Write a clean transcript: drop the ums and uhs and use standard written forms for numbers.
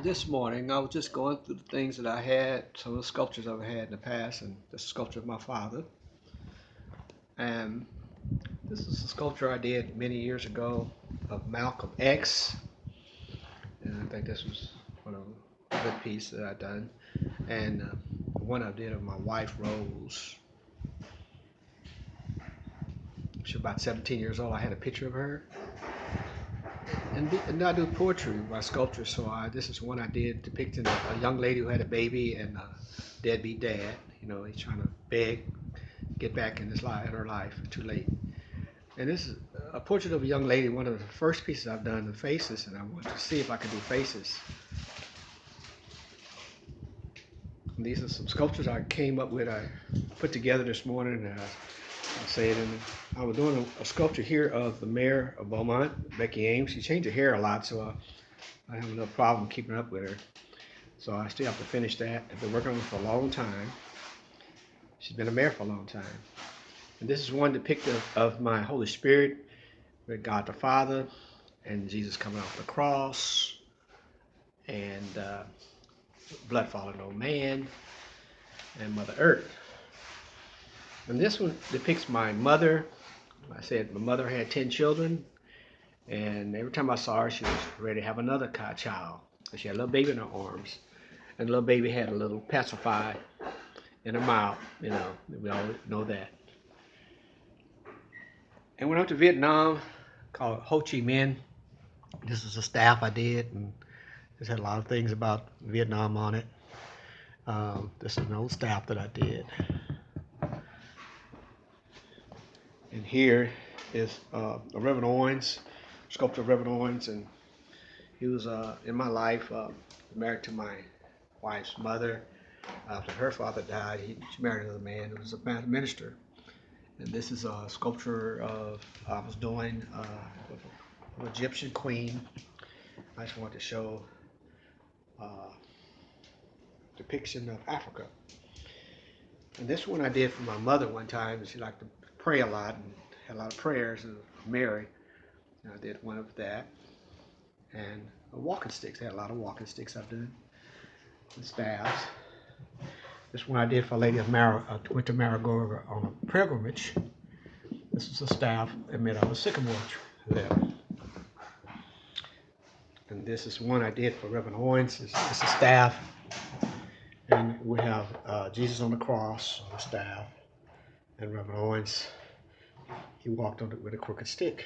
This morning, I was just going through the things that I had, some of the sculptures I've had in the past, and the sculpture of my father. And this is a sculpture I did many years ago of Malcolm X, and I think this was one of the good pieces that I done. And one I did of my wife Rose. She was about 17 years old. I had a picture of her. And I do poetry by sculpture, so this is one I did depicting a young lady who had a baby and a deadbeat dad. He's trying to beg, get back in his life, in her life, too late. And this is a portrait of a young lady, one of the first pieces I've done, the faces, and I wanted to see if I could do faces. And these are some sculptures I came up with, I put together this morning, and I say it in. I was doing a sculpture here of the mayor of Beaumont, Becky Ames. She changed her hair a lot, so I have a little problem keeping up with her. So I still have to finish that. I've been working on it for a long time. She's been a mayor for a long time. And this is one depicted of my Holy Spirit with God the Father and Jesus coming off the cross and blood falling on man and Mother Earth. And this one depicts my mother. I said my mother had 10 children, and every time I saw her, she was ready to have another child. She had a little baby in her arms, and the little baby had a little pacifier in her mouth. We all know that. And went up to Vietnam, called Ho Chi Minh. This is a staff I did, and this had a lot of things about Vietnam on it. This is an old staff that I did. And here is Reverend Owens, sculptor of Reverend Owens, and he was in my life, married to my wife's mother. After her father died, she married another man who was a minister. And this is a sculpture I was doing of an Egyptian queen. I just wanted to show depiction of Africa. And this one I did for my mother one time. She liked to pray a lot and had a lot of prayers of Mary. And I did one of that. And walking sticks. I had a lot of walking sticks I've done. And staffs. This one I did for a lady of went to Marigold on a pilgrimage. This is a staff that made out of a sycamore there. And this is one I did for Reverend Owens. It's a staff. And we have Jesus on the cross on the staff. And Reverend Owens, he walked on it with a crooked stick.